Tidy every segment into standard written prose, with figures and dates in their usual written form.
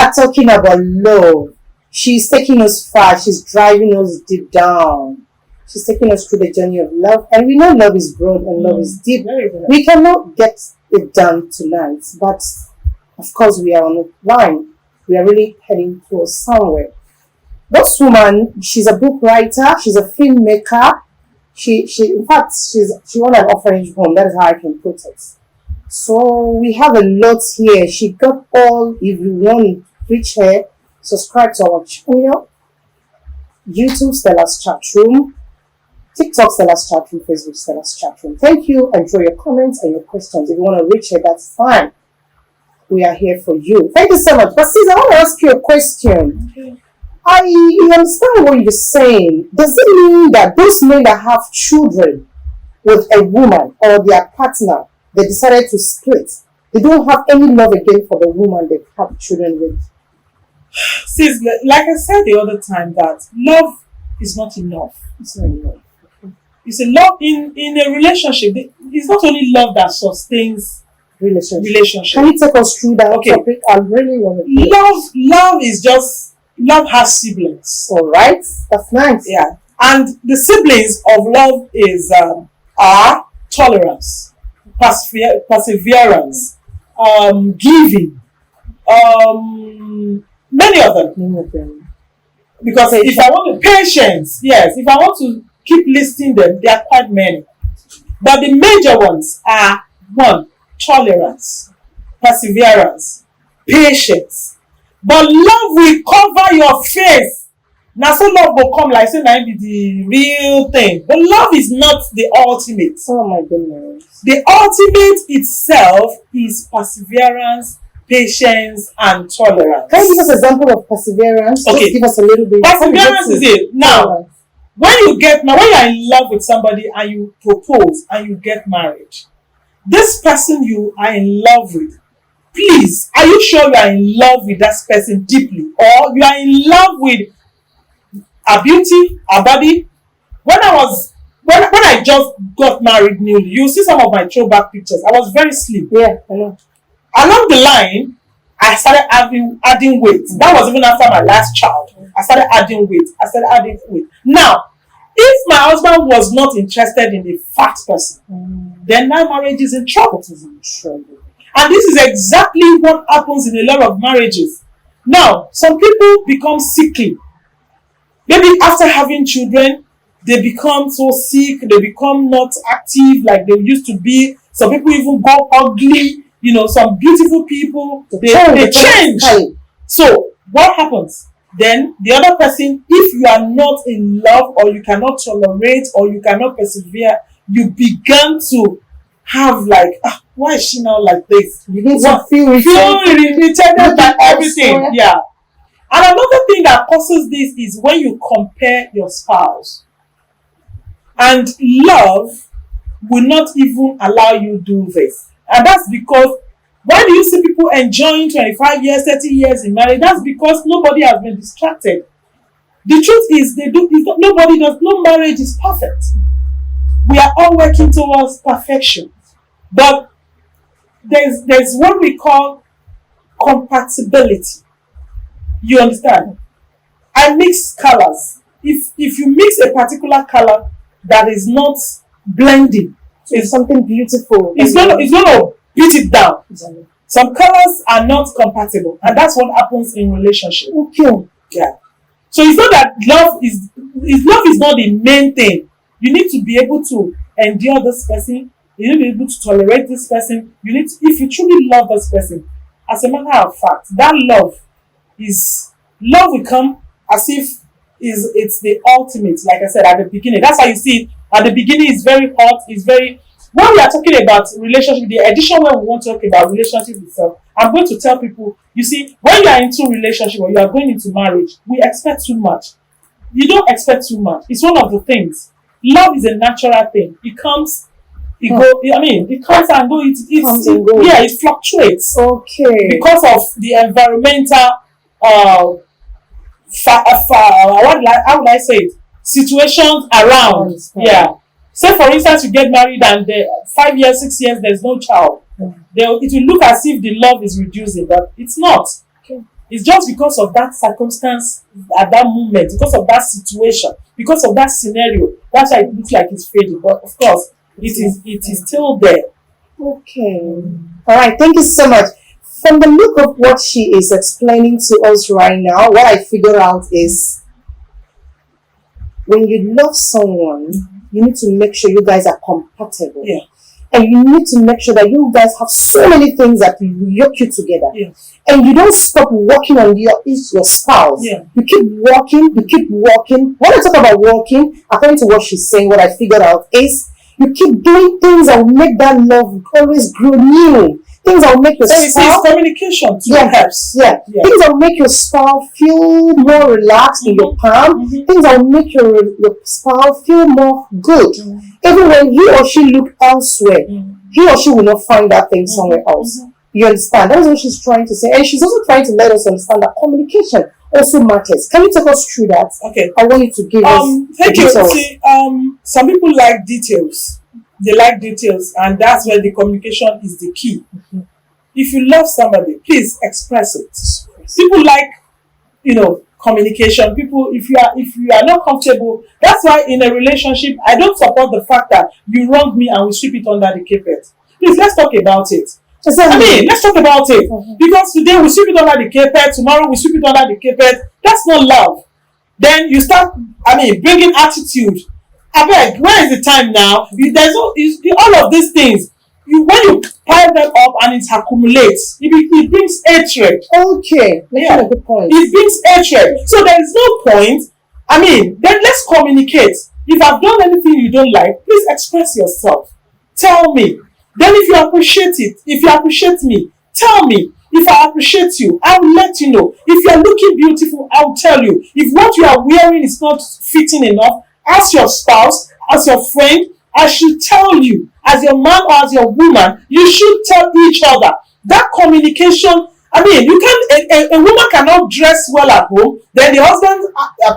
are talking about love, she's taking us far. She's driving us deep down. She's taking us through the journey of love. And we know love is broad and love is deep. Very good. We cannot get it done tonight. But of course, we are on a line. We are really heading towards somewhere. This woman, she's a book writer. She's a filmmaker. She in fact, she won an orphanage home. That is how I can put it. So we have a lot here. She got all. If you want to reach her, subscribe to our channel. YouTube Stella's chat room, TikTok Stella's chat room, Facebook Stella's chat room. Thank you. Enjoy your comments and your questions. If you want to reach her, that's fine. We are here for you. Thank you so much. But sis, I want to ask you a question. Okay. I understand what you're saying. Does it mean that those men that have children with a woman or their partner, they decided to split, they don't have any love again for the woman they have children with? Sis, like I said the other time, that love is not enough. It's not enough. It's a love in a relationship. It's not only love that sustains relationship. Can you take us through that topic? I really want to. Love is just, love has siblings. All right, that's nice. Yeah, and the siblings of love are tolerance, perseverance, giving, many of them. Because if I want patience, yes, if I want to keep listing them, there are quite many. But the major ones are: one, tolerance, perseverance, patience. But love will cover your face. Now, so love will come like say now be the real thing. But love is not the ultimate. Oh my goodness. The ultimate itself is perseverance, patience, and tolerance. Can you give us an example of perseverance? Okay. Just give us a little bit. Perseverance is it. Now, when you're in love with somebody and you propose and you get married, this person you are in love with, please, are you sure you are in love with that person deeply? Or you are in love with her beauty, her body? When I just got married newly, you see some of my throwback pictures. I was very slim. Yeah, I know. Along the line, I started adding weight. That was even after my last child. I started adding weight. Now, if my husband was not interested in a fat person, then my marriage is in trouble. And this is exactly what happens in a lot of marriages. Now, some people become sickly. Maybe after having children, they become so sick, they become not active like they used to be. Some people even go ugly. You know, some beautiful people, they change. So, what happens? Then, the other person, if you are not in love, or you cannot tolerate, or you cannot persevere, you begin to have like, why is she now like this? You need to feel irritated by everything. Yeah. And another thing that causes this is when you compare your spouse. And love will not even allow you do this. And that's because, why do you see people enjoying 25 years, 30 years in marriage? That's because nobody has been distracted. The truth is, no marriage is perfect. We are all working towards perfection. But there's what we call compatibility. You understand? I mix colors. If you mix a particular color that is not blending, it's something beautiful. It's gonna beat it down. Exactly. Some colors are not compatible, and that's what happens in relationship. Okay. Yeah. So it's not that love is not the main thing. You need to be able to endure this person. You need to be able to tolerate this person. If you truly love this person, as a matter of fact, that love will come as if it's the ultimate. Like I said at the beginning, that's how you see it. At the beginning, it's very hot. When we are talking about relationship, the edition where we want to talk about relationship itself, I'm going to tell people, you see, when you are into relationship or you are going into marriage, we expect too much. You don't expect too much. It's one of the things. Love is a natural thing. It comes, it comes and goes. It fluctuates. Okay. Because of the environmental, how would I say it? Situations around. Yeah. Say for instance, you get married and 5 years, 6 years, there's no child. It will look as if the love is reducing, but it's not. Okay. It's just because of that circumstance at that moment, because of that situation, because of that scenario. That's why it looks like it's fading. But of course, it is still there. Okay. All right. Thank you so much. From the look of what she is explaining to us right now, what I figured out is when you love someone, you need to make sure you guys are compatible. Yeah. And you need to make sure that you guys have so many things that yoke you together. Yeah. And you don't stop working on your spouse. Yeah. You keep working, you keep working. When I talk about working, according to what she's saying, what I figured out is you keep doing things that will make that love always grow new. Things that will make your So spouse, it's communication too, yeah, perhaps. yeah. Yeah. Things that will make your spouse feel more relaxed in your palm. Things that will make your spouse feel more good. Even when he or she look elsewhere, he or she will not find that thing somewhere else. You understand? That's what she's trying to say. And she's also trying to let us understand that communication also matters. Can you take us through that? Okay. I want you to give us thank the you. details. See, some people like details. They like details, and that's where the communication is the key. If you love somebody, please express it. People like, communication. People, if you are not comfortable, that's why in a relationship, I don't support the fact that you wronged me and we sweep it under the carpet. Please, let's talk about it. Let's talk about it. Because today we sweep it under the carpet, tomorrow we sweep it under the carpet. That's not love. Then you start, bringing attitude. I beg, where is the time now? There's all of these things. When you pile them up and it accumulates, it brings hatred. Okay, Yeah, a good point. it brings hatred. So there is no point. Then let's communicate. If I've done anything you don't like, please express yourself. Tell me. Then if you appreciate it, if you appreciate me, tell me. If I appreciate you, I will let you know. If you are looking beautiful, I will tell you. If what you are wearing is not fitting enough, as your spouse, as your friend, I should tell you. As your man or as your woman, you should tell each other. That communication, you can a woman cannot dress well at home, then the husband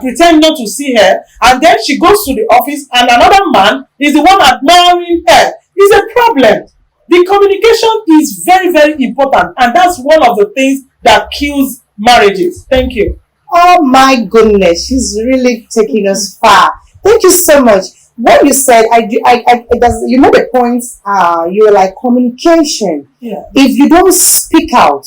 pretend not to see her, and then she goes to the office and another man is the one admiring her. It's a problem. The communication is very, very important, and that's one of the things that kills marriages. Thank you. Oh my goodness, she's really taking us far. Thank you so much. What you said, you know the point. You're like communication. Yeah. If you don't speak out,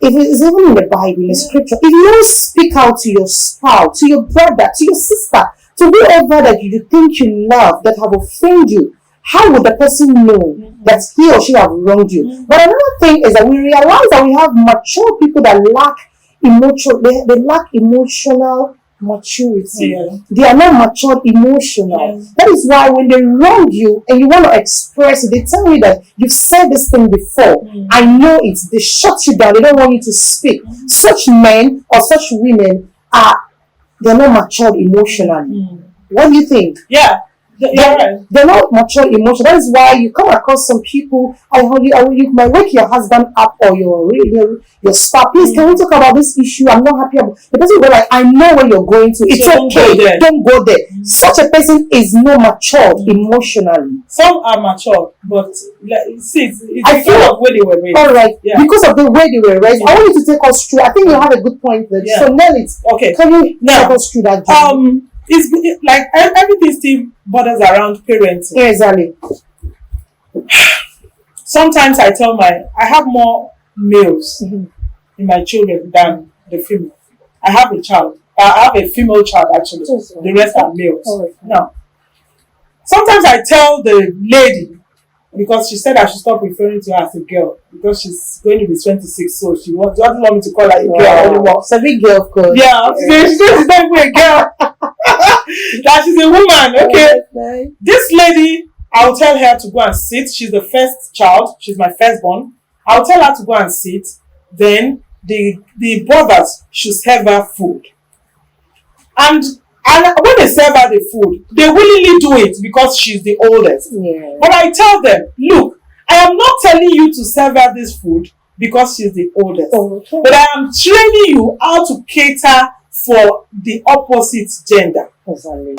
if it's even in the Bible, in the scripture, if you don't speak out to your spouse, to your brother, to your sister, to whoever that you think you love that have offended you, how would the person know that he or she have wronged you? But another thing is that we realize that we have mature people that lack they lack emotional maturity. Yeah. They are not matured emotional. Yes. That is why when they wrong you and you want to express it, they tell you that you've said this thing before. I know it. They shut you down. They don't want you to speak. Such men or such women they're not matured emotionally. What do you think? Yeah. They're not mature emotion. That is why you come across some people. You might wake your husband up or your spouse. Please, can we talk about this issue? I'm not happy about the person. Go like, I know where you're going to. It's So okay. Don't go there. Such a person is not mature emotionally. Some are mature, but see, I feel because of where they were raised. All right, because of the way they were raised. I want you to take us through. I think you had a good point there. Yeah. So Nelly, Okay. can you take us through that? It's like everything still borders around parenting. Yeah, exactly. Sometimes I have more males in my children than the female. I have a female child actually. The rest are males. Now, sometimes I tell the lady, because she said I should stop referring to her as a girl because she's going to be 26, so she doesn't want me to call her a girl anymore. It's a big girl, of course. Yeah, she says she's not even a girl. That she's a woman. Okay, this lady, I'll tell her to go and sit. She's the first child. She's my firstborn. I'll tell her to go and sit. Then the brothers should serve her food. And when they serve her the food, they willingly do it because she's the oldest. Yeah. But I tell them, look, I am not telling you to serve her this food because she's the oldest. Okay. But I am training you how to cater for the opposite gender. Exactly.